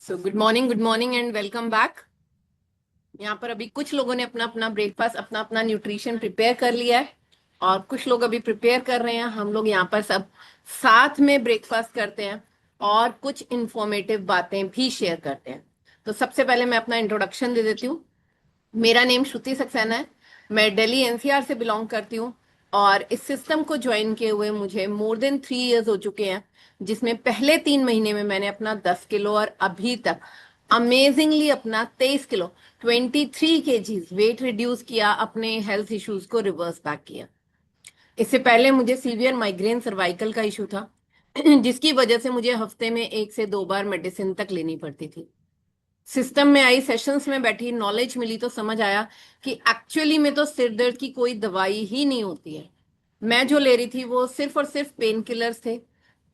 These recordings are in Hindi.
So good morning and welcome back. यहाँ पर अभी कुछ लोगों ने अपना अपना ब्रेकफास्ट अपना अपना न्यूट्रिशन प्रिपेयर कर लिया है और कुछ लोग अभी प्रिपेयर कर रहे हैं। हम लोग यहाँ पर सब साथ में ब्रेकफास्ट करते हैं और कुछ इंफॉर्मेटिव बातें भी शेयर करते हैं। तो सबसे पहले मैं अपना इंट्रोडक्शन दे देती हूँ। मेरा नेम श्रुति सक्सेना है। मैं दिल्ली एनसीआर से बिलोंग करती हूँ और इस सिस्टम को ज्वाइन किए हुए मुझे मोर देन 3 इयर्स हो चुके हैं, जिसमें पहले 3 महीने में मैंने अपना 10 किलो और अभी तक अमेजिंगली अपना 23 किलो 23 kgs वेट रिड्यूस किया, अपने हेल्थ इश्यूज को रिवर्स बैक किया। इससे पहले मुझे सीवियर माइग्रेन सर्वाइकल का इशू था जिसकी वजह से मुझे हफ्ते में 1 से 2 बार मेडिसिन तक लेनी पड़ती थी। सिस्टम में आई, सेशंस में बैठी, नॉलेज मिली तो समझ आया कि एक्चुअली में तो सिर दर्द की कोई दवाई ही नहीं होती है। मैं जो ले रही थी वो सिर्फ और सिर्फ पेन किलर्स थे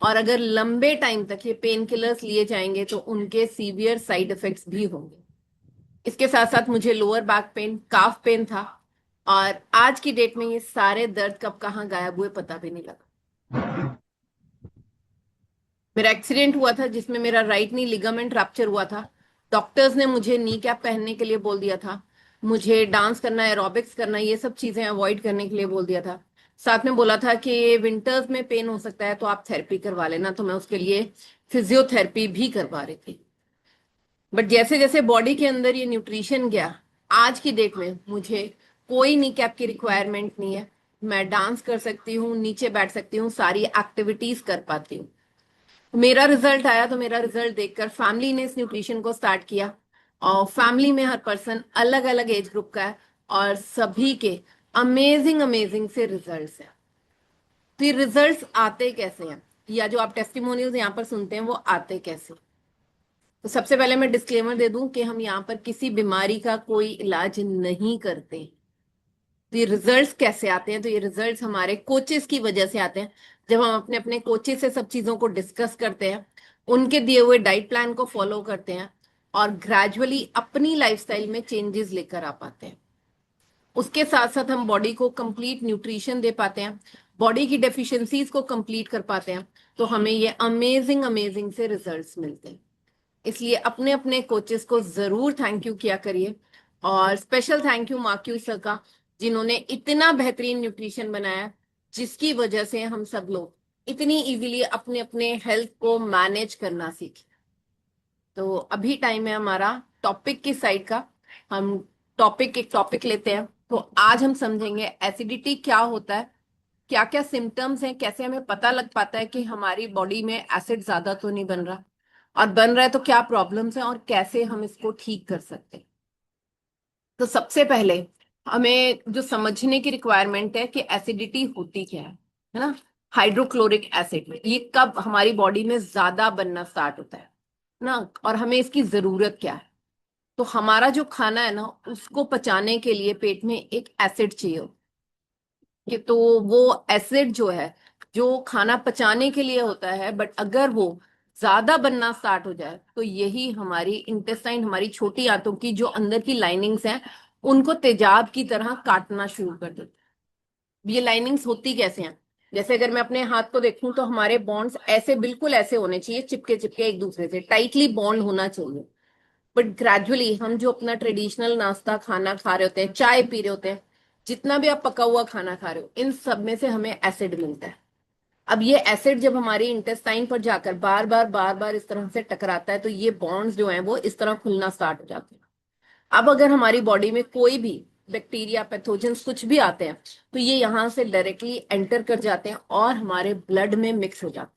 और अगर लंबे टाइम तक ये पेन किलर्स लिए जाएंगे तो उनके सीवियर साइड इफेक्ट्स भी होंगे। इसके साथ साथ मुझे लोअर बैक पेन, काफ पेन था और आज की डेट में ये सारे दर्द कब कहाँ गायब हुए पता भी नहीं लगा। मेरा एक्सीडेंट हुआ था जिसमें मेरा राइट नी लिगामेंट रैप्चर हुआ था। डॉक्टर्स ने मुझे नी कैप पहनने के लिए बोल दिया था। मुझे डांस करना, एरोबिक्स करना, ये सब चीजें अवॉइड करने के लिए बोल दिया था। साथ में बोला था कि विंटर्स में पेन हो सकता है तो आप थेरेपी करवा लेना, तो मैं उसके लिए फिजियोथेरेपी भी करवा रही थी। बट जैसे जैसे बॉडी के अंदर ये न्यूट्रिशन गया, आज की डेट में मुझे कोई नी कैप की रिक्वायरमेंट नहीं है। मैं डांस कर सकती हूँ, नीचे बैठ सकती हूँ, सारी एक्टिविटीज कर पाती हूँ। मेरा रिजल्ट आया तो मेरा रिजल्ट देखकर फैमिली ने इस न्यूट्रिशन को स्टार्ट किया और फैमिली में हर पर्सन अलग अलग एज ग्रुप का है और सभी के अमेजिंग अमेजिंग से रिजल्ट्स हैं। तो ये रिजल्ट्स आते कैसे हैं या जो आप टेस्टिमोनियल्स यहाँ पर सुनते हैं वो आते कैसे? तो सबसे पहले मैं डिस्क्लेमर दे दूं कि हम यहाँ पर किसी बीमारी का कोई इलाज नहीं करते। तो ये रिजल्ट्स कैसे आते हैं? तो ये रिजल्ट्स हमारे कोचेस की वजह से आते हैं। जब हम अपने अपने कोचेस से सब चीजों को डिस्कस करते हैं, उनके दिए हुए डाइट प्लान को फॉलो करते हैं और ग्रेजुअली अपनी लाइफस्टाइल में चेंजेस लेकर आ पाते हैं। उसके साथ साथ हम बॉडी को कंप्लीट न्यूट्रिशन दे पाते हैं, बॉडी की डेफिशिएंसीज को कंप्लीट कर पाते हैं, तो हमें ये अमेजिंग अमेजिंग से रिजल्ट्स मिलते हैं। इसलिए अपने अपने कोचेस को जरूर थैंक यू किया करिए और special thank you marquee sir का, जिन्होंने इतना बेहतरीन न्यूट्रिशन बनाया जिसकी वजह से हम सब लोग इतनी इजीली अपने अपने हेल्थ को मैनेज करना सीखे। तो अभी टाइम है हमारा टॉपिक की साइड का। हम एक टॉपिक लेते हैं। तो आज हम समझेंगे एसिडिटी क्या होता है, क्या क्या सिम्टम्स हैं, कैसे हमें पता लग पाता है कि हमारी बॉडी में एसिड ज्यादा तो नहीं बन रहा, और बन रहा है तो क्या प्रॉब्लम्स हैं और कैसे हम इसको ठीक कर सकते हैं। तो सबसे पहले हमें जो समझने की रिक्वायरमेंट है कि एसिडिटी होती क्या है ना। हाइड्रोक्लोरिक एसिड ये कब हमारी बॉडी में ज्यादा बनना स्टार्ट होता है ना, और हमें इसकी जरूरत क्या है? तो हमारा जो खाना है ना, उसको पचाने के लिए पेट में एक एसिड चाहिए कि तो वो एसिड जो है, जो खाना पचाने के लिए होता है, बट अगर वो ज्यादा बनना स्टार्ट हो जाए तो यही हमारी इंटेस्टाइन, हमारी छोटी आंतों की जो अंदर की लाइनिंग्स हैं, उनको तेजाब की तरह काटना शुरू कर देता है। ये लाइनिंग्स होती कैसे हैं? जैसे अगर मैं अपने हाथ को देखूं तो हमारे बॉन्ड्स ऐसे बिल्कुल ऐसे होने चाहिए, चिपके चिपके एक दूसरे से टाइटली बॉन्ड होना चाहिए। बट ग्रेजुअली हम जो अपना ट्रेडिशनल नाश्ता खाना खा रहे होते हैं, चाय पी रहे होते हैं, जितना भी आप पका हुआ खाना खा रहे हो, इन सब में से हमें एसिड मिलता है। अब ये एसिड जब हमारी इंटेस्टाइन पर जाकर बार बार इस तरह से टकराता है तो ये बॉन्ड्स जो हैं वो इस तरह खुलना स्टार्ट हो जाते हैं। अब अगर हमारी बॉडी में कोई भी बैक्टीरिया, पैथोजेंस कुछ भी आते हैं तो ये यहाँ से डायरेक्टली एंटर कर जाते हैं और हमारे ब्लड में मिक्स हो जाते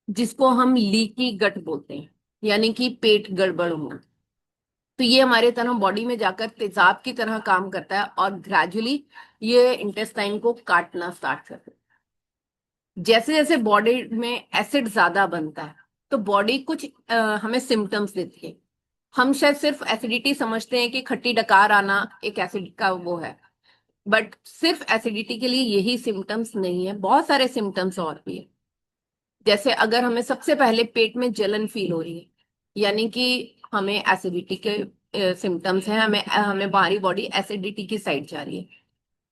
हैं, जिसको हम लीकी गट बोलते हैं, यानी कि पेट गड़बड़ होना। तो ये हमारे तरह बॉडी में जाकर तेजाब की तरह काम करता है और ग्रेजुअली ये इंटेस्टाइन को काटना स्टार्ट करता है। जैसे जैसे बॉडी में एसिड ज्यादा बनता है तो बॉडी कुछ हमें सिम्टम्स देती है। हम शायद सिर्फ एसिडिटी समझते हैं कि खट्टी डकार आना एक एसिड का वो है, बट सिर्फ एसिडिटी के लिए यही सिम्टम्स नहीं है, बहुत सारे सिम्टम्स और भी है। जैसे अगर हमें सबसे पहले पेट में जलन फील हो रही है, यानी कि हमें एसिडिटी के सिम्टम्स हैं, हमें हमें बाहरी बॉडी एसिडिटी की साइड जा रही है।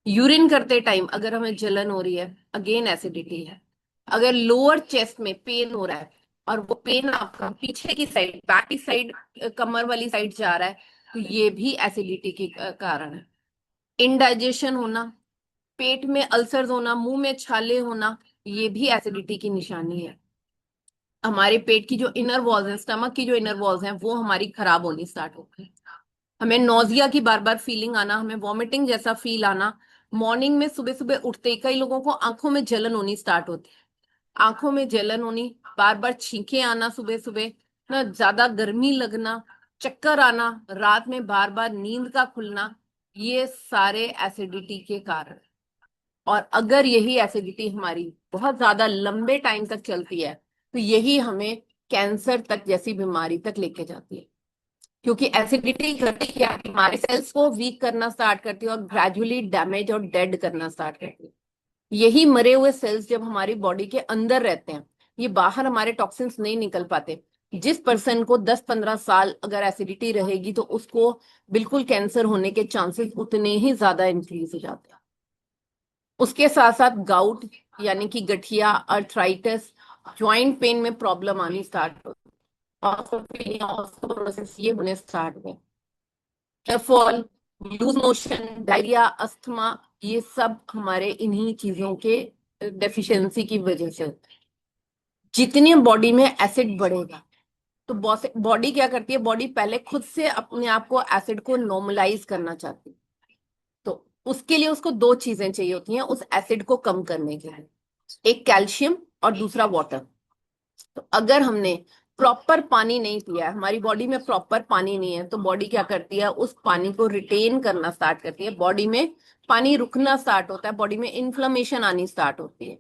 यूरिन करते टाइम अगर हमें जलन हो रही है, अगेन एसिडिटी है। अगर लोअर चेस्ट में पेन हो रहा है, और वो पेन आपका पीछे की साइड, बैक की साइड, कमर वाली साइड जा रहा है, तो ये भी एसिडिटी के कारण है। इनडाइजेशन होना, पेट में अल्सर्स होना, मुंह में छाले होना, ये भी एसिडिटी की निशानी है। हमारे पेट की जो इनर वॉल्स हैं, स्टमक की जो इनर वॉल्स हैं, वो हमारी खराब होनी स्टार्ट हो गई। हमें नोजिया की बार बार फीलिंग आना, हमें वॉमिटिंग जैसा फील आना, मॉर्निंग में सुबह सुबह उठते ही कई लोगों को आंखों में जलन होनी स्टार्ट होती है, आंखों में जलन होनी, बार बार छींकें आना सुबह सुबह, ना ज्यादा गर्मी लगना, चक्कर आना, रात में बार बार नींद का खुलना, ये सारे एसिडिटी के कारण हैं। और अगर यही एसिडिटी हमारी बहुत ज्यादा लंबे टाइम तक चलती है, तो यही हमें कैंसर तक जैसी बीमारी तक लेके जाती है। क्योंकि एसिडिटी करती क्या है, हमारे सेल्स को वीक करना स्टार्ट करती है और ग्रेजुअली डैमेज और डेड करना स्टार्ट करती है। यही मरे हुए सेल्स जब हमारी बॉडी के अंदर रहते हैं, ये बाहर हमारे टॉक्सिन्स नहीं निकल पाते। जिस पर्सन को 10-15 साल अगर एसिडिटी रहेगी, तो उसको बिल्कुल कैंसर होने के चांसेस उतने ही ज्यादा इंक्रीज हो जाते हैं। उसके साथ साथ गाउट यानी कि गठिया, अर्थराइटिस, ज्वाइंट पेन में प्रॉब्लम आनी स्टार्ट हो, ऑर्थोपेडिया, ऑस्टियोपोरोसिस ये होने स्टार्ट हुए, fall, loose motion, diarrhoea, asthma, ये सब हमारे इन्हीं चीजों के डेफिशिएंसी की वजह से होता है। जितनी बॉडी में एसिड बढ़ेगा, तो बॉडी क्या करती है, बॉडी पहले खुद से अपने आप को एसिड को नॉर्मलाइज करना चाहती है। तो उसके लिए उसको दो चीजें चाहिए होती हैं उस एसिड को कम करने के लिए, एक कैल्शियम और दूसरा वाटर। तो अगर हमने प्रॉपर पानी नहीं पिया है, हमारी बॉडी में प्रॉपर पानी नहीं है, तो बॉडी क्या करती है, उस पानी को रिटेन करना स्टार्ट करती है, बॉडी में पानी रुकना स्टार्ट होता है, बॉडी में इन्फ्लेमेशन आनी स्टार्ट होती है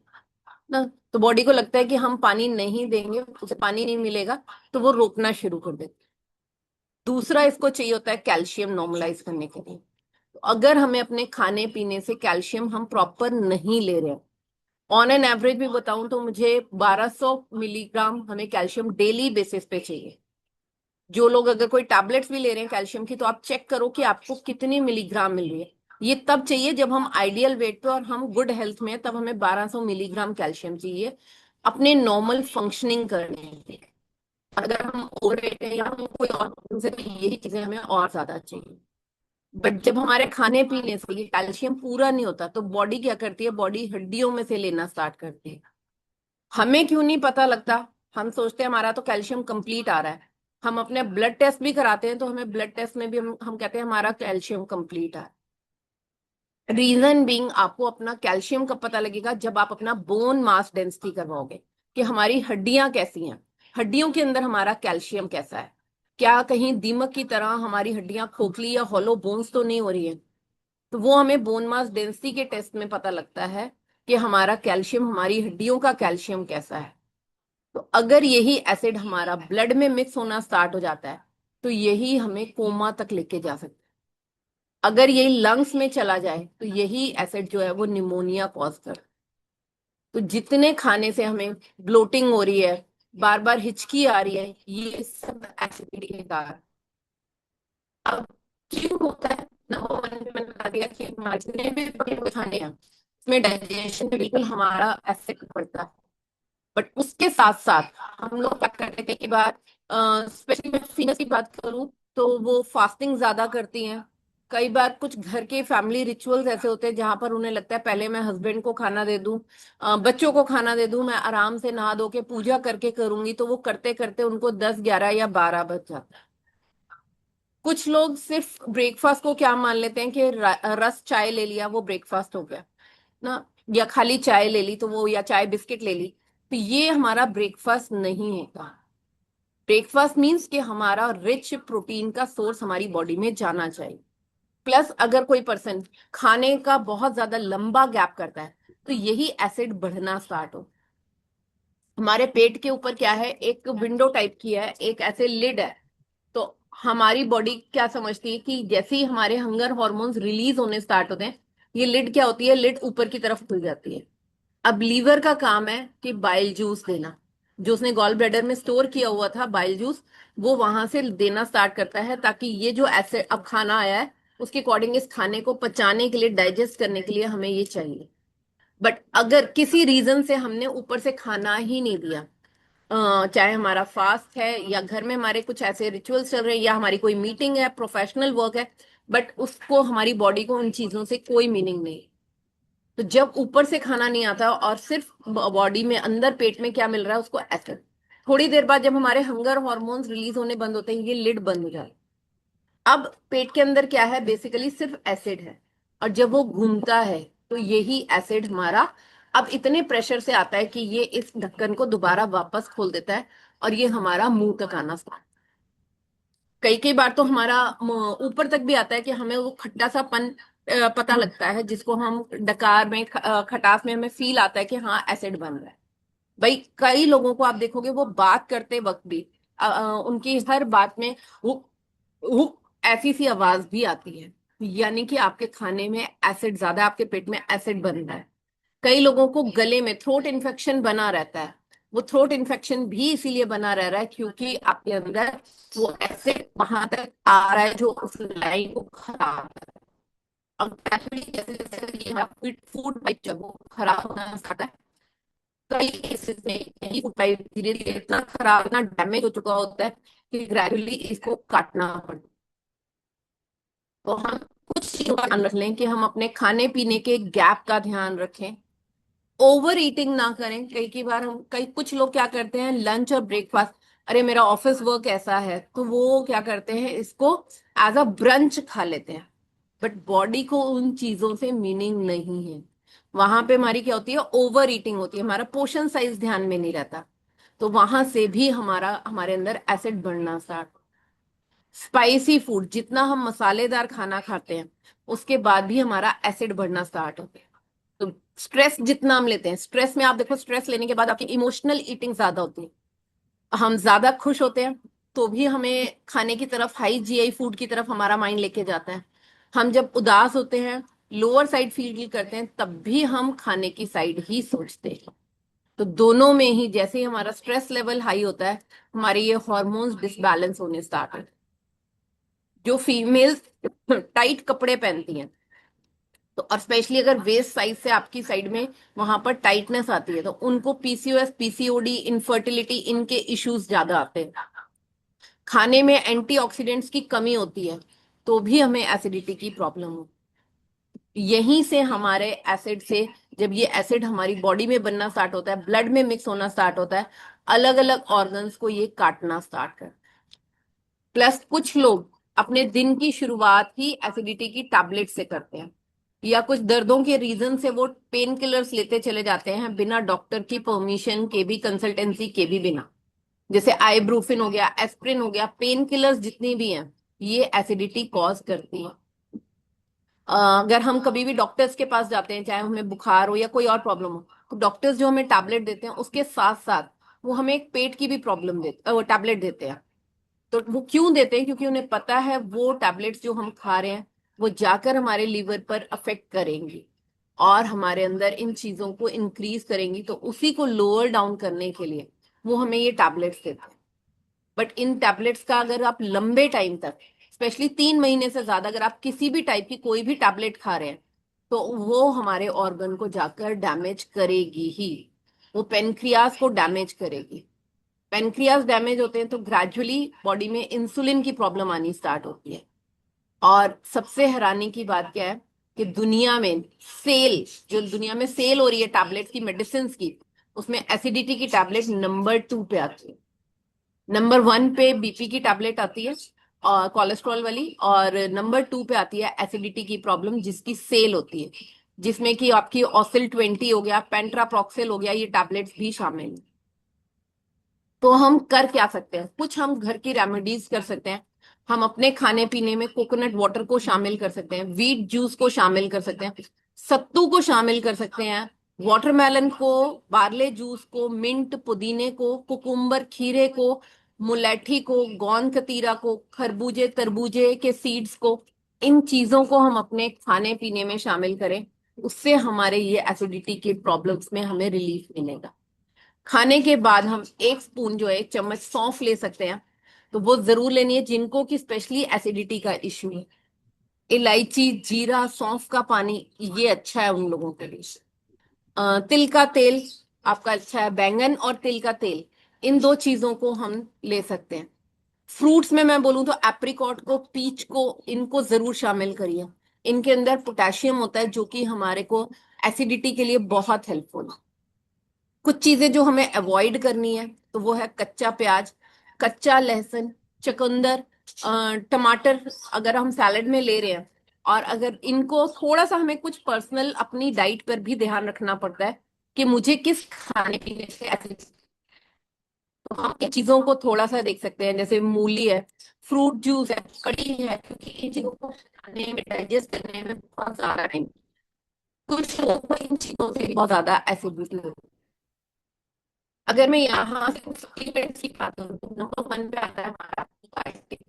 ना। तो बॉडी को लगता है कि हम पानी नहीं देंगे, उसे पानी नहीं मिलेगा, तो वो रोकना शुरू कर देती है। दूसरा इसको चाहिए होता है कैल्शियम नॉर्मलाइज करने के लिए। तो अगर हमें अपने खाने पीने से कैल्शियम हम प्रॉपर नहीं ले रहे हैं, ऑन एन एवरेज भी बताऊं तो मुझे 1200 मिलीग्राम हमें कैल्शियम डेली बेसिस पे चाहिए। जो लोग अगर कोई टैबलेट्स भी ले रहे हैं कैल्शियम की, तो आप चेक करो कि आपको कितनी मिलीग्राम मिल रही है। ये तब चाहिए जब हम आइडियल वेट पे और हम गुड हेल्थ में हैं, तब हमें 1200 मिलीग्राम कैल्शियम चाहिए अपने नॉर्मल फंक्शनिंग करने के लिए। अगर हम ओवरवेट है या हम कोई और reason से, तो यही चीजें हमें और ज्यादा चाहिए। बट जब हमारे खाने पीने से ये कैल्शियम पूरा नहीं होता, तो बॉडी क्या करती है, बॉडी हड्डियों में से लेना स्टार्ट करती है। हमें क्यों नहीं पता लगता, हम सोचते हैं हमारा तो कैल्शियम कंप्लीट आ रहा है। हम अपने ब्लड टेस्ट भी कराते हैं, तो हमें ब्लड टेस्ट में भी हम कहते हैं हमारा कैल्शियम कंप्लीट है। रीजन बीइंग, आपको अपना कैल्शियम कब पता लगेगा, जब आप अपना बोन मास डेंसिटी करवाओगे कि हमारी हड्डियां कैसी हैं, हड्डियों के अंदर हमारा कैल्शियम कैसा है, क्या कहीं दीमक की तरह हमारी हड्डियां खोखली या हॉलो बोन्स तो नहीं हो रही है। तो वो हमें बोन मास डेंसिटी के टेस्ट में पता लगता है कि हमारा कैल्शियम, हमारी हड्डियों का कैल्शियम कैसा है। तो अगर यही एसिड हमारा ब्लड में मिक्स होना स्टार्ट हो जाता है, तो यही हमें कोमा तक लेके जा सकता है। अगर यही लंग्स में चला जाए, तो यही एसिड जो है वो निमोनिया कॉज कर। तो जितने खाने से हमें ब्लोटिंग हो रही है, बार बार हिचकी आ रही है, ये सब एसिडिटी के कारण। अब क्यों होता है, नंबर वन पे मैंने बता दिया कि हमारे जितने भी पके हुए खाने हैं, उसमें डाइजेशन में बिल्कुल हमारा इफेक्ट पड़ता है। बट उसके साथ साथ हम लोग क्या करते हैं, कई बार स्पेशली मैं फीमेल्स की बात करूं, तो वो फास्टिंग ज्यादा करती हैं। कई बार कुछ घर के फैमिली रिचुअल्स ऐसे होते हैं जहां पर उन्हें लगता है पहले मैं हस्बैंड को खाना दे दूं, बच्चों को खाना दे दूं, मैं आराम से नहा धो के पूजा करके करूंगी, तो वो करते करते उनको 10, 11 या 12 बज जाता है। कुछ लोग सिर्फ ब्रेकफास्ट को क्या मान लेते हैं कि रस चाय ले लिया वो ब्रेकफास्ट हो गया ना, या खाली चाय ले ली तो वो, या चाय बिस्किट ले ली, तो ये हमारा ब्रेकफास्ट नहीं होता। ब्रेकफास्ट मीन्स कि हमारा रिच प्रोटीन का सोर्स हमारी बॉडी में जाना चाहिए। प्लस अगर कोई पर्सन खाने का बहुत ज्यादा लंबा गैप करता है, तो यही एसिड बढ़ना स्टार्ट हो। हमारे पेट के ऊपर क्या है, एक विंडो टाइप की है, एक ऐसे लिड है। तो हमारी बॉडी क्या समझती है कि जैसे ही हमारे हंगर हॉर्मोन्स रिलीज होने स्टार्ट होते हैं, ये लिड क्या होती है, लिड ऊपर की तरफ खुल जाती है। अब लीवर का काम है कि बाइल जूस देना, जो उसने गॉल ब्लैडर में स्टोर किया हुआ था बाइल जूस, वो वहां से देना स्टार्ट करता है, ताकि ये जो एसिड अब खाना आया है, उसके अकॉर्डिंग इस खाने को पचाने के लिए, डाइजेस्ट करने के लिए हमें ये चाहिए। बट अगर किसी रीजन से हमने ऊपर से खाना ही नहीं दिया, चाहे हमारा फास्ट है या घर में हमारे कुछ ऐसे रिचुअल्स चल रहे हैं या हमारी कोई मीटिंग है, प्रोफेशनल वर्क है, बट उसको, हमारी बॉडी को उन चीजों से कोई मीनिंग नहीं। तो जब ऊपर से खाना नहीं आता और सिर्फ बॉडी में अंदर पेट में क्या मिल रहा है उसको एसिड, थोड़ी देर बाद जब हमारे हंगर हॉर्मोन्स रिलीज होने बंद होते हैं, ये लिड बंद हो जाता है। अब पेट के अंदर क्या है, बेसिकली सिर्फ एसिड है, और जब वो घूमता है तो यही एसिड हमारा अब इतने प्रेशर से आता है कि ये इस ढक्कन को दोबारा वापस खोल देता है, और ये हमारा मुंह तक आना स्टार्ट। कई कई बार तो हमारा ऊपर तक भी आता है कि हमें वो खट्टा सा पन पता लगता है, जिसको हम डकार में खटास में हमें फील आता है कि हाँ एसिड बन रहा है। भाई कई लोगों को आप देखोगे वो बात करते वक्त भी उनकी हर बात में वो ऐसी सी आवाज भी आती है, यानी कि आपके खाने में एसिड ज्यादा है, आपके पेट में एसिड बन रहा है। कई लोगों को गले में थ्रोट इन्फेक्शन बना रहता है, वो थ्रोट इन्फेक्शन भी इसीलिए बना रह रहा है क्योंकि आपके अंदर वो एसिड वहां तक आ रहा है जो उस लाइन को खराब कर रहा है। अब gradually जैसे जैसे ये हमारा फूड पाइप जब वो खराब होना स्टार्ट है, कई केसेस में यही फूड पाइप धीरे धीरे इतना खराब, इतना डैमेज हो चुका होता है कि ग्रेजुअली इसको काटना पड़ता है। तो हम कुछ चीजों का ध्यान रख लें कि हम अपने खाने पीने के गैप का ध्यान रखें, ओवर ईटिंग ना करें। कई बार हम कई कुछ लोग क्या करते हैं, लंच और ब्रेकफास्ट, अरे मेरा ऑफिस वर्क ऐसा है तो वो क्या करते हैं, इसको एज अ ब्रंच खा लेते हैं, बट बॉडी को उन चीजों से मीनिंग नहीं है। वहां पे हमारी क्या होती है, ओवर ईटिंग होती है, हमारा पोर्शन साइज ध्यान में नहीं रहता, तो वहां से भी हमारा हमारे अंदर एसिड बढ़ना स्टार्ट। स्पाइसी फूड, जितना हम मसालेदार खाना खाते हैं उसके बाद भी हमारा एसिड बढ़ना स्टार्ट होता है। तो स्ट्रेस जितना हम लेते हैं, स्ट्रेस में आप देखो, स्ट्रेस लेने के बाद आपकी इमोशनल ईटिंग ज्यादा होती है, हम ज्यादा खुश होते हैं तो भी हमें खाने की तरफ, हाई जीआई फूड की तरफ हमारा माइंड लेके जाता है। हम जब उदास होते हैं, लोअर साइड फील करते हैं, तब भी हम खाने की साइड ही सोचते हैं। तो दोनों में ही जैसे ही हमारा स्ट्रेस लेवल हाई होता है, हमारे ये हॉर्मोन्स डिसबैलेंस होने स्टार्ट होते हैं। जो फीमेल्स टाइट कपड़े पहनती हैं, तो और स्पेशली अगर वेस्ट साइज से आपकी साइड में वहां पर टाइटनेस आती है, तो उनको पीसीओएस, पीसीओडी, इनफर्टिलिटी, इनके इश्यूज ज्यादा आते हैं। खाने में एंटीऑक्सीडेंट्स की कमी होती है तो भी हमें एसिडिटी की प्रॉब्लम हो। यहीं से हमारे एसिड से, जब ये एसिड हमारी बॉडी में बनना स्टार्ट होता है, ब्लड में मिक्स होना स्टार्ट होता है, अलग अलग ऑर्गन्स को ये काटना स्टार्ट कर। प्लस कुछ लोग अपने दिन की शुरुआत ही एसिडिटी की टैबलेट से करते हैं, या कुछ दर्दों के रीजन से वो पेन किलर्स लेते चले जाते हैं बिना डॉक्टर की परमिशन के भी, कंसल्टेंसी के भी बिना। जैसे आइब्रूफिन हो गया, एस्प्रिन हो गया, पेन किलर्स जितनी भी हैं, ये एसिडिटी कॉज करती है। अगर हम कभी भी डॉक्टर्स के पास जाते हैं, चाहे हमें बुखार हो या कोई और प्रॉब्लम हो, तो डॉक्टर्स जो हमें टैबलेट देते हैं उसके साथ साथ वो हमें एक पेट की भी प्रॉब्लम देते, वो टैबलेट देते हैं। तो वो क्यों देते हैं, क्योंकि उन्हें पता है वो टैबलेट्स जो हम खा रहे हैं वो जाकर हमारे लीवर पर अफेक्ट करेंगी और हमारे अंदर इन चीजों को इंक्रीज करेंगी, तो उसी को लोअर डाउन करने के लिए वो हमें ये टैबलेट्स देते हैं। बट इन टैबलेट्स का अगर आप लंबे टाइम तक, स्पेशली 3 महीने से ज्यादा, अगर आप किसी भी टाइप की कोई भी टैबलेट खा रहे हैं, तो वो हमारे ऑर्गन को जाकर डैमेज करेगी ही। वो पेनक्रियाज को डैमेज करेगी। पेनक्रियाज डैमेज होते हैं तो ग्रेजुअली बॉडी में इंसुलिन की प्रॉब्लम आनी स्टार्ट होती है। और सबसे हैरानी की बात क्या है कि दुनिया में सेल, जो दुनिया में सेल हो रही है टैबलेट्स की, मेडिसिन की, उसमें एसिडिटी की टैबलेट नंबर 2 पे आती है। नंबर 1 पे बीपी की टैबलेट आती है और कोलेस्ट्रॉल वाली, और नंबर 2 पे आती है एसिडिटी की प्रॉब्लम जिसकी सेल होती है, जिसमें कि आपकी ऑसिल 20 हो गया, पेंट्राप्रॉक्सिल हो गया, ये टैबलेट्स भी शामिल हैं। तो हम कर क्या सकते हैं, कुछ हम घर की रेमेडीज कर सकते हैं। हम अपने खाने पीने में कोकोनट वाटर को शामिल कर सकते हैं, व्हीट जूस को शामिल कर सकते हैं, सत्तू को शामिल कर सकते हैं, वाटरमेलन को, बार्ले जूस को, मिंट, पुदीने को, कुकुम्बर, खीरे को, मुलैठी को, गोंद कतीरा को, खरबूजे तरबूजे के सीड्स को, इन चीजों को हम अपने खाने पीने में शामिल करें। उससे हमारे ये एसिडिटी के प्रॉब्लम्स में हमें रिलीफ मिलेगा। खाने के बाद हम 1 स्पून जो है, 1 चम्मच सौंफ ले सकते हैं, तो वो जरूर लेनी है जिनको कि स्पेशली एसिडिटी का इश्यू है। इलायची, जीरा, सौंफ का पानी, ये अच्छा है उन लोगों के लिए। तिल का तेल आपका अच्छा है, बैंगन और तिल का तेल, इन दो चीजों को हम ले सकते हैं। फ्रूट्स में मैं बोलूं तो एप्रिकॉट को, पीच को, इनको जरूर शामिल करिए। इनके अंदर पोटेशियम होता है जो कि हमारे को एसिडिटी के लिए बहुत हेल्पफुल है। कुछ चीजें जो हमें अवॉइड करनी है तो वो है कच्चा प्याज, कच्चा लहसुन, चुकंदर, टमाटर अगर हम सैलेड में ले रहे हैं। और अगर इनको थोड़ा सा हमें कुछ पर्सनल अपनी डाइट पर भी ध्यान रखना पड़ता है कि मुझे किस खाने पीने से एसिडिटी, तो हम इन चीजों को थोड़ा सा देख सकते हैं। जैसे मूली है, फ्रूट जूस है, कड़ी है, क्योंकि इन चीजों को खाने में, डाइजेस्ट करने में बहुत ज्यादा टाइम, कुछ लोगों को इन चीजों से बहुत ज्यादा एसिडिटी होती है। अगर मैं यहाँ से कुछ सप्लीमेंट्स की बात करूँ तो नंबर वन पे आता है हमारा प्रोबायोटिक।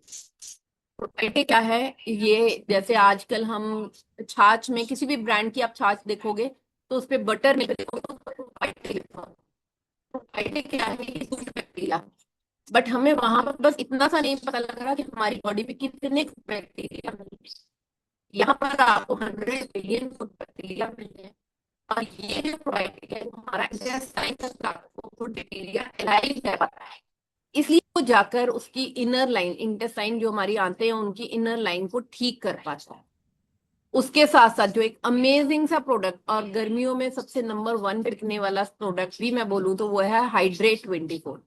प्रोबायोटिक क्या है? ये जैसे आजकल हम छाछ में, किसी भी ब्रांड की आप छाछ देखोगे तो उस पे बटर नहीं देखोगे तो उस पर प्रोबायोटिक लिखा होगा। प्रोबायोटिक क्या है? ये गुड बैक्टीरिया। बट हमें वहां पर बस इतना सा नहीं पता लग रहा कि हमारी बॉडी में कितने बैक्टीरिया मिलते हैं। यहाँ पर आपको 100 बिलियन गुड बैक्टीरिया मिलते हैं। और ये जो प्रोबायोटिक है वो हमारा इंटेस्टाइन तक को गुड बैक्टीरिया एलाइव रह पाता है। इसलिए वो जाकर उसकी इनर लाइन, इंटेस्टाइन जो हमारी आंतें हैं उनकी इनर लाइन को ठीक कर पाता है। उसके साथ साथ जो एक अमेजिंग सा प्रोडक्ट और गर्मियों में सबसे नंबर वन बिकने वाला प्रोडक्ट भी मैं बोलूँ तो वो है हाइड्रेट 24।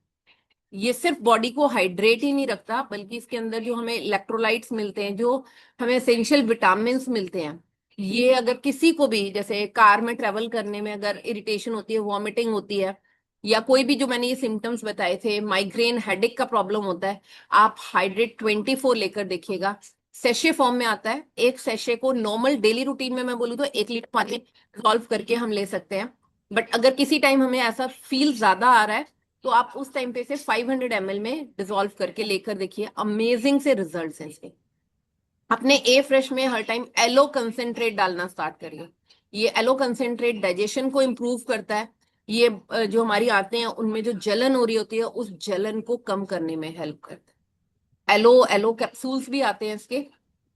ये सिर्फ बॉडी को हाइड्रेट ही नहीं रखता, बल्कि इसके अंदर जो हमें इलेक्ट्रोलाइट्स मिलते हैं, जो हमें एसेंशियल विटामिन मिलते हैं, ये अगर किसी को भी जैसे कार में ट्रेवल करने में अगर इरिटेशन होती है, वॉमिटिंग होती है, या कोई भी जो मैंने ये सिम्टम्स बताए थे, माइग्रेन, हेडेक का प्रॉब्लम होता है, आप हाइड्रेट 24 लेकर देखिएगा। सेशे फॉर्म में आता है। एक सेशे को नॉर्मल डेली रूटीन में मैं बोलूँ तो 1 लीटर पानी सॉल्व करके हम ले सकते हैं। बट अगर किसी टाइम हमें ऐसा फील ज्यादा आ रहा है तो आप उस टाइम पे से 500 ml में डिसॉल्व करके लेकर देखिए, अमेजिंग से रिजल्ट्स हैं इसके। अपने ए फ्रेश में हर टाइम एलो कंसेंट्रेट डालना स्टार्ट करिए। ये एलो कंसेंट्रेट डाइजेशन को इम्प्रूव करता है। ये जो हमारी आते हैं उनमें जो जलन हो रही होती है उस जलन को कम करने में हेल्प करता है। एलो एलो कैप्सूल्स भी आते हैं इसके।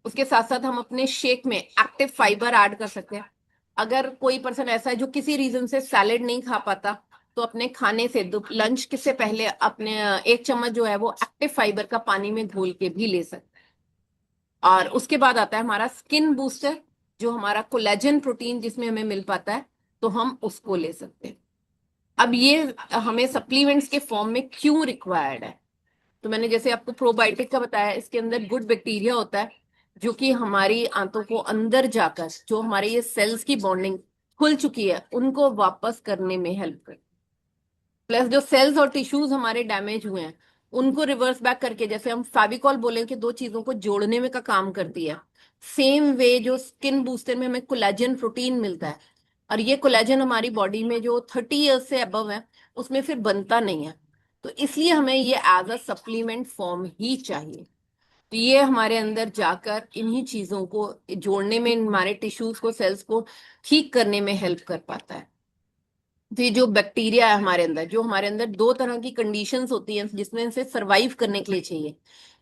उसके साथ साथ हम अपने शेक में एक्टिव फाइबर ऐड कर सकते हैं। अगर कोई पर्सन ऐसा है जो किसी रीजन से सैलेड नहीं खा पाता, तो अपने खाने से लंच के से पहले अपने 1 चम्मच जो है वो एक्टिव फाइबर का पानी में घोल के भी ले सकते हैं। और उसके बाद आता है हमारा स्किन बूस्टर, जो हमारा कोलेजन प्रोटीन जिसमें हमें मिल पाता है, तो हम उसको ले सकते हैं। अब ये हमें सप्लीमेंट्स के फॉर्म में क्यों रिक्वायर्ड है? तो मैंने जैसे आपको प्रोबायोटिक का बताया, इसके अंदर गुड बैक्टीरिया होता है जो कि हमारी आंतों को अंदर जाकर जो हमारे ये सेल्स की बॉन्डिंग खुल चुकी है उनको वापस करने में हेल्प करता है। प्लस जो सेल्स और टिश्यूज हमारे डैमेज हुए हैं उनको रिवर्स बैक करके, जैसे हम फेविकॉल बोले कि दो चीजों को जोड़ने में का काम करती है, सेम वे जो स्किन बूस्टर में हमें कोलेजन प्रोटीन मिलता है। और ये कोलेजन हमारी बॉडी में जो 30 इयर्स से अबव है उसमें फिर बनता नहीं है, तो इसलिए हमें ये एज अ सप्लीमेंट फॉर्म ही चाहिए। तो ये हमारे अंदर जाकर इन्हीं चीजों को जोड़ने में, हमारे टिश्यूज को, सेल्स को ठीक करने में हेल्प कर पाता है। तो ये जो बैक्टीरिया है हमारे अंदर, जो हमारे अंदर दो तरह की कंडीशंस होती हैं जिसमें से सरवाइव करने के लिए चाहिए,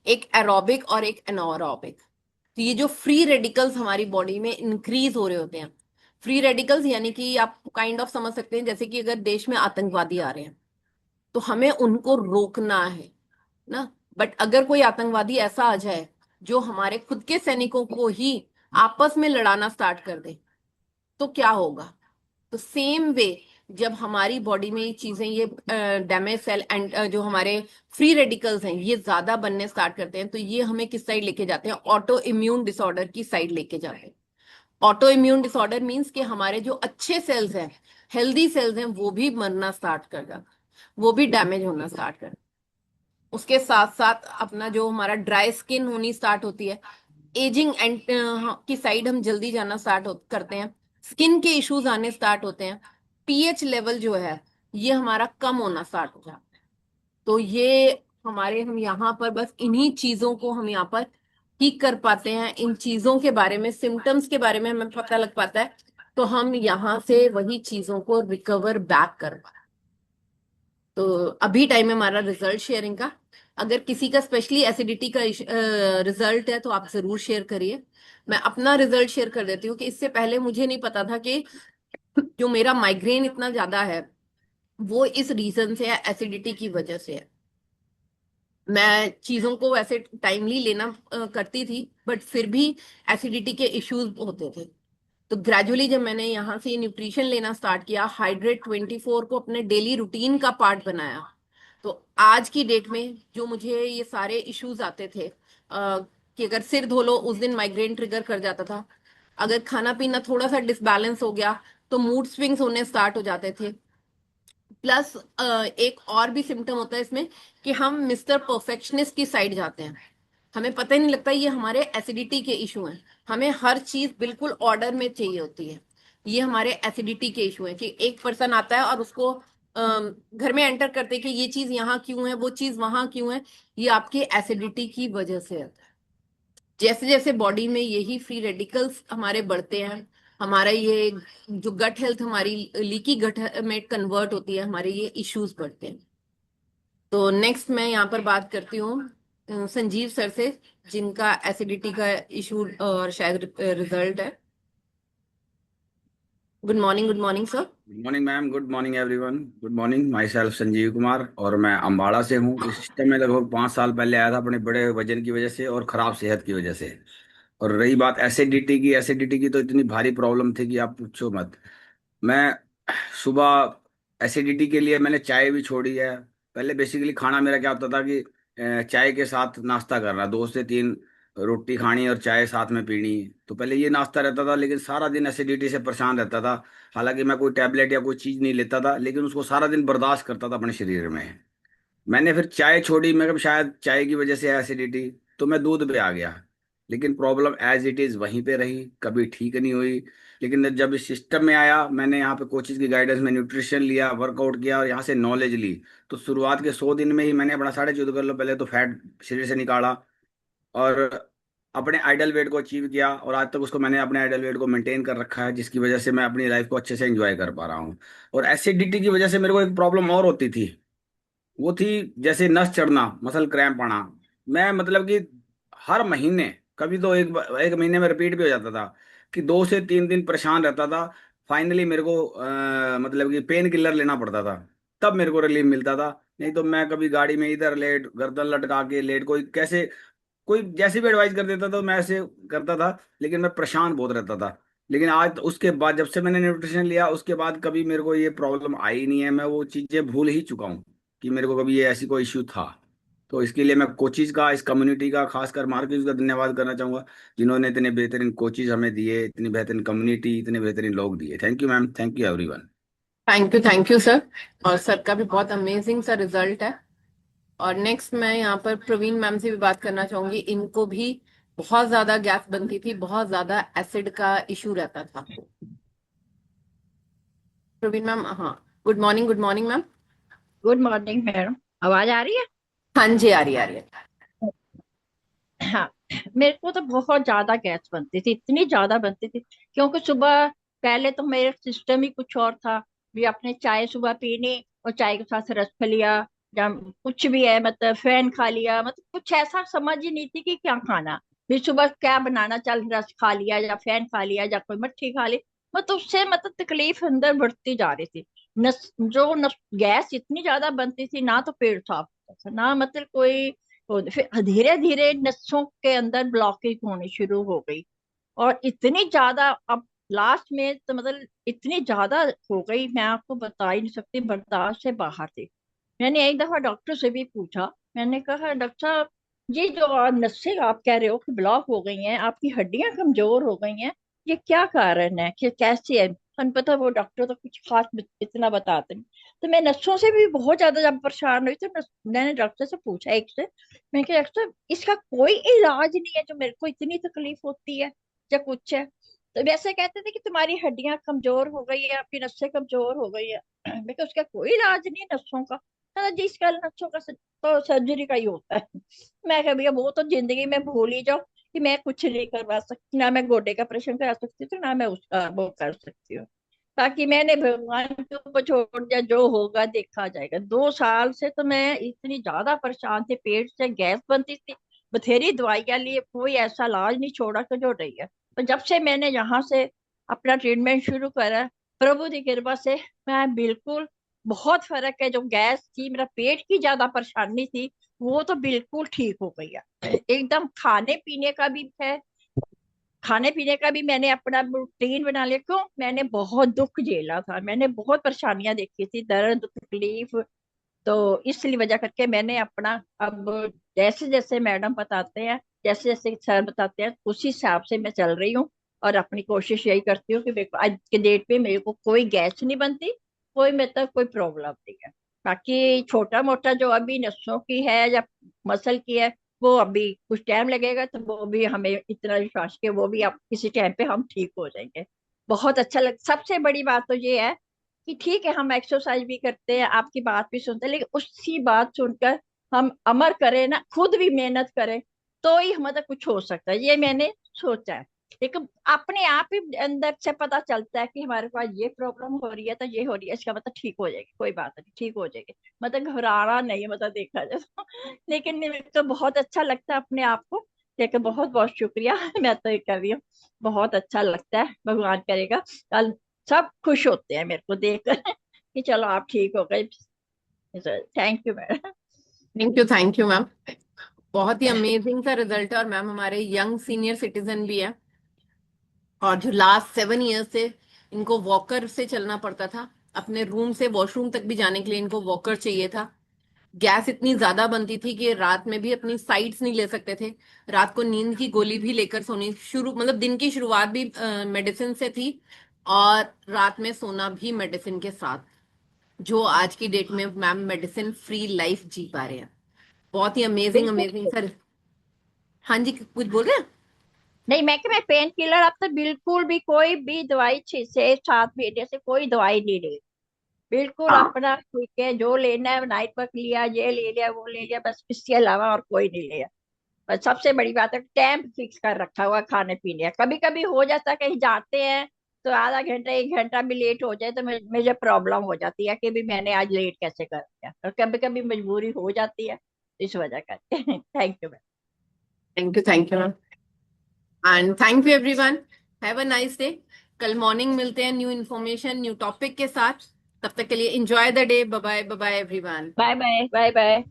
एक एरोबिक और एक एनारोबिक। तो ये जो फ्री रेडिकल्स हमारी बॉडी में इंक्रीज हो रहे होते हैं, फ्री रेडिकल्स यानी कि आप काइंड ऑफ समझ सकते हैं जैसे कि अगर देश में आतंकवादी आ रहे हैं तो हमें उनको रोकना है ना। बट अगर कोई आतंकवादी ऐसा आ जाए जो हमारे खुद के सैनिकों को ही आपस में लड़ाना स्टार्ट कर दे, तो क्या होगा? तो सेम वे, जब हमारी बॉडी में ये चीजें, ये डैमेज सेल एंड जो हमारे फ्री रेडिकल्स हैं ये ज्यादा बनने स्टार्ट करते हैं, तो ये हमें किस साइड लेके जाते हैं? ऑटो इम्यून डिसऑर्डर की साइड लेके जाते हैं। ऑटो इम्यून डिसऑर्डर मीन्स कि हमारे जो अच्छे सेल्स हैं, हेल्दी सेल्स हैं, वो भी मरना स्टार्ट कर जाते हैं, वो भी डैमेज होना स्टार्ट कर। उसके साथ साथ अपना जो हमारा ड्राई स्किन होनी स्टार्ट होती है, एजिंग एंड की साइड हम जल्दी जाना स्टार्ट करते हैं, स्किन के इश्यूज आने स्टार्ट होते हैं, पीएच लेवल जो है ये हमारा कम होना स्टार्ट हो जाता है। तो ये हमारे, हम यहाँ पर बस इन्हीं चीजों को हम यहाँ पर ठीक कर पाते हैं। इन चीजों के बारे में, सिम्टम्स के बारे में हमें पता लग पाता है, तो हम यहाँ से वही चीजों को रिकवर बैक कर पाते हैं। तो अभी टाइम है हमारा रिजल्ट शेयरिंग का। अगर किसी का स्पेशली एसिडिटी का रिजल्ट है तो आप जरूर शेयर करिए। मैं अपना रिजल्ट शेयर कर देती हूँ कि इससे पहले मुझे नहीं पता था कि जो मेरा माइग्रेन इतना ज्यादा है, वो इस रीजन से है, एसिडिटी की वजह से है। मैं चीजों को वैसे टाइमली लेना करती थी, बट फिर भी एसिडिटी के इश्यूज होते थे। तो ग्रेजुअली जब मैंने यहाँ से न्यूट्रिशन लेना स्टार्ट किया, हाइड्रेट 24 को अपने डेली रूटीन का पार्ट बनाया, तो आज की डेट में जो मुझे ये सारे इश्यूज आते थे, कि अगर सिर धो लो उस दिन माइग्रेन ट्रिगर कर जाता था, अगर खाना पीना थोड़ा सा डिसबैलेंस हो गया तो मूड स्विंग्स होने स्टार्ट हो जाते थे। प्लस एक और भी सिम्टम होता है इसमें, कि हम मिस्टर परफेक्शनिस्ट की साइड जाते हैं। हमें पता ही नहीं लगता ये हमारे एसिडिटी के इशू हैं। हमें हर चीज बिल्कुल ऑर्डर में चाहिए होती है। ये हमारे एसिडिटी के इशू हैं, कि एक पर्सन आता है और उसको घर में एंटर करते हैं कि ये चीज यहाँ क्यों है, वो चीज वहां क्यों है। ये आपके एसिडिटी की वजह से है। जैसे जैसे बॉडी में यही फ्री रेडिकल्स हमारे बढ़ते हैं, हमारा ये जो गट हेल्थ हमारी लीकी गट में कन्वर्ट होती है, हमारे ये इश्यूज बढ़ते हैं। तो नेक्स्ट मैं यहाँ पर बात करती हूँ संजीव सर से, जिनका एसिडिटी का इशू और शायद रिजल्ट है। Good morning sir. Good morning ma'am, good morning everyone. Good morning, my self Sanjeev Kumar और मैं अम्बाड़ा से हूँ। इस सिस्टम में लगभग 5 साल पहले आया था अपने बड़े वजन की वजह से और ख़राब सेहत की वजह से। और रही बात एसिडिटी की तो इतनी भारी प्रॉब्लम थी कि आप पूछो मत। मैं सुबह एसिडिटी के लिए मैंने चाय भी छोड़ी है। पहले बेसिकली खाना मेरा क्या होता था कि चाय के साथ नाश्ता करना, 2 से 3 रोटी खानी और चाय साथ में पीनी। तो पहले ये नाश्ता रहता था, लेकिन सारा दिन एसिडिटी से परेशान रहता था। हालांकि मैं कोई टैबलेट या कोई चीज़ नहीं लेता था, लेकिन उसको सारा दिन बर्दाश्त करता था अपने शरीर में। मैंने फिर चाय छोड़ी, मैं कहा शायद चाय की वजह से है एसिडिटी, तो मैं दूध पे आ गया। लेकिन प्रॉब्लम एज इट इज़ वहीं पे रही, कभी ठीक नहीं हुई। लेकिन जब इस सिस्टम में आया, मैंने यहाँ पे कोचेज की गाइडेंस में न्यूट्रिशन लिया, वर्कआउट किया और यहाँ से नॉलेज ली, तो शुरुआत के 100 दिन में ही मैंने अपना 14.5 किलो पहले तो फैट शरीर से निकाला और अपने आइडल वेट को अचीव किया। और आज तक उसको मैंने अपने आइडल वेट को मेंटेन कर रखा है, जिसकी वजह से मैं अपनी लाइफ को अच्छे से एंजॉय कर पा रहा हूँ। और एसिडिटी की वजह से मेरे को एक प्रॉब्लम और होती थी, वो थी जैसे नस चढ़ना, मसल क्रैम्प आना। मैं मतलब कि हर महीने, कभी तो एक महीने में रिपीट भी हो जाता था कि 2 से 3 दिन परेशान रहता था। फाइनली मेरे को मतलब कि पेन किलर लेना पड़ता था, तब मेरे को रिलीफ मिलता था। नहीं तो मैं कभी गाड़ी में इधर लेट, गर्दन लटका के लेट, कोई जैसी भी एडवाइस कर देता था तो मैं ऐसे करता था, लेकिन मैं परेशान बहुत रहता था। लेकिन आज उसके बाद जब से मैंने न्यूट्रिशन लिया, उसके बाद कभी मेरे को ये प्रॉब्लम आई नहीं है। मैं वो चीज़ें भूल ही चुका हूँ कि मेरे को कभी ये ऐसी कोई इश्यू था। तो इसके लिए मैं कोचिज का, इस कम्युनिटी का, खासकर मार्केट का धन्यवाद करना चाहूंगा, जिन्होंने इतने बेहतरीन कोचिज हमें दिए, इतनी बेहतरीन कम्युनिटी, इतने बेहतरीन लोग दिए। Thank you ma'am, thank you everyone. Thank you sir. और सर का भी बहुत अमेजिंग सा रिजल्ट है। और नेक्स्ट मैं यहाँ पर प्रवीण मैम से भी बात करना चाहूंगी। इनको भी बहुत ज्यादा गैस बनती थी, बहुत ज्यादा एसिड का इशू रहता था। प्रवीण मैम, हाँ। Good morning ma'am. Good morning madam. आवाज आ रही है? हाँ जी, आ रही है, आ रही है। हाँ। मेरे को तो बहुत ज्यादा गैस बनती थी, इतनी ज्यादा बनती थी क्योंकि सुबह, पहले तो मेरा सिस्टम ही कुछ और था। भी अपने चाय सुबह पीनी और चाय के साथ रस खा लिया, या कुछ भी है मतलब फैन खा लिया, मतलब कुछ ऐसा समझ ही नहीं थी कि क्या खाना। फिर सुबह क्या बनाना, चल रस खा लिया या फैन खा लिया या कोई मट्ठी खा ली। मतलब उससे मतलब तकलीफ अंदर बढ़ती जा रही थी। नस गैस इतनी ज्यादा बनती थी, ना तो पेट साफ होता था, ना मतलब कोई। तो फिर धीरे धीरे नसों के अंदर ब्लॉकेज होनी शुरू हो गई। और इतनी ज्यादा, अब लास्ट में तो मतलब इतनी ज्यादा हो गई, मैं आपको बता ही नहीं सकती, बर्दाश्त से बाहर थी। मैंने एक दफा डॉक्टर से भी पूछा। मैंने कहा डॉक्टर साहब, ये जो नसें आप कह रहे हो कि ब्लॉक हो गई हैं, आपकी हड्डियां कमजोर हो गई हैं, ये क्या कारण है, कि कैसे है? तन पता वो डॉक्टर तो कुछ खास इतना बताते नहीं। तो मैं नसों से भी बहुत ज्यादा जब परेशान हुई, तो मैंने डॉक्टर से पूछा एक से। मैं कहा डॉक्टर साहब, इसका कोई इलाज नहीं है जो मेरे को इतनी तकलीफ होती है, या कुछ है? तो वैसे कहते थे कि तुम्हारी हड्डियां कमजोर हो गई है, आपकी नसें कमजोर हो गई है। मैं कहा उसका कोई इलाज नहीं है नसों का? जी इसका नसों का तो सर्जरी का ही होता है। मैं कहा भैया वो तो जिंदगी में भूल ही जाओ कि मैं कुछ नहीं करवा सकती, ना मैं गोडे का ऑपरेशन करा सकती थी, ना मैं उसका वो कर सकती हूँ। ताकि मैंने भगवान के ऊपर छोड़ दिया, जो होगा देखा जाएगा। 2 साल से तो मैं इतनी ज्यादा परेशान थी, पेट से गैस बनती थी, बथेरी दवाइयां लिए, कोई ऐसा इलाज नहीं छोड़ा कि जो रही है। पर जब से मैंने यहाँ से अपना ट्रीटमेंट शुरू करा, प्रभु की कृपा से मैं बिल्कुल बहुत फर्क है। जो गैस थी, मेरा पेट की ज्यादा परेशानी थी, वो तो बिल्कुल ठीक हो गई है एकदम। खाने पीने का भी मैंने अपना रूटीन बना लिया। क्यों? मैंने बहुत दुख झेला था, मैंने बहुत परेशानियां देखी थी, दर्द तकलीफ। तो इसलिए वजह करके मैंने अपना अब जैसे जैसे मैडम बताते हैं, जैसे जैसे सर बताते हैं, उसी हिसाब से मैं चल रही हूँ। और अपनी कोशिश यही करती हूँ कि मेरे को आज के डेट पे मेरे को कोई गैस नहीं बनती, कोई मेरे तक कोई प्रॉब्लम नहीं है। बाकी छोटा मोटा जो अभी नसों की है या मसल की है, वो अभी कुछ टाइम लगेगा। तो वो भी हमें इतना विश्वास के वो भी अब किसी टाइम पे हम ठीक हो जाएंगे। बहुत अच्छा लग सबसे बड़ी बात तो ये है कि ठीक है, हम एक्सरसाइज भी करते हैं, आपकी बात भी सुनते हैं, लेकिन उसी बात सुनकर हम अमर करें ना, खुद भी मेहनत करें, तो ही हमारा कुछ हो सकता है, ये मैंने सोचा है। लेकिन अपने आप ही अंदर से पता चलता है कि हमारे पास ये प्रॉब्लम हो रही है, तो ये हो रही है, इसका मतलब ठीक हो जाएगी, कोई बात नहीं, ठीक हो जाएगी। मतलब घबराना नहीं है, मतलब देखा जाए तो लेकिन मेरे को बहुत अच्छा लगता है अपने आप को। लेकिन बहुत बहुत शुक्रिया मैं तो ये कर रही हूँ। बहुत अच्छा लगता है, भगवान करेगा कल सब खुश होते हैं मेरे को देखकर कि चलो आप ठीक हो गए। Thank you madam. Thank you ma'am. बहुत ही अमेजिंग सा रिजल्ट है, और मैम हमारे यंग सीनियर सिटीजन भी है, और जो लास्ट 7 ईयर से इनको वॉकर से चलना पड़ता था, अपने रूम से वॉशरूम तक भी जाने के लिए इनको वॉकर चाहिए था। गैस इतनी ज्यादा बनती थी कि रात में भी अपनी साइड्स नहीं ले सकते थे। रात को नींद की गोली भी लेकर सोनी शुरू, मतलब दिन की शुरुआत भी मेडिसिन से थी, और रात में सोना भी मेडिसिन के साथ। जो आज की डेट में मैम मेडिसिन फ्री लाइफ जी पा रहे हैं। बहुत ही अमेजिंग बिल्कुल। Amazing sir. हाँ जी, कुछ बोल रहे हैं? नहीं, मैं कि मैं पेन किलर अब तो बिल्कुल भी कोई भी दवाई 6 से 7 महीने से कोई दवाई नहीं ली। बिल्कुल हाँ। अपना ठीक है, जो लेना है नाइट वर्क लिया, ये ले लिया, वो ले लिया, बस इसके अलावा और कोई नहीं लिया। और सबसे बड़ी बात है, टाइम फिक्स कर रखा हुआ खाने पीने का। कभी कभी हो जाता है कहीं जाते हैं तो आधा घंटा 1 घंटा भी लेट हो जाए तो मुझे प्रॉब्लम हो जाती है कि भी मैंने आज लेट कैसे कर दिया। और कभी कभी मजबूरी हो जाती है, इस वजह करके thank you. Thank you ma'am, and thank you everyone. Have a nice day. कल मॉर्निंग मिलते हैं न्यू इन्फॉर्मेशन न्यू टॉपिक के साथ। तब तक के लिए enjoy the day. Bye bye, bye bye everyone. Bye bye, bye bye,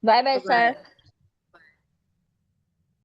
bye bye bye. Sir.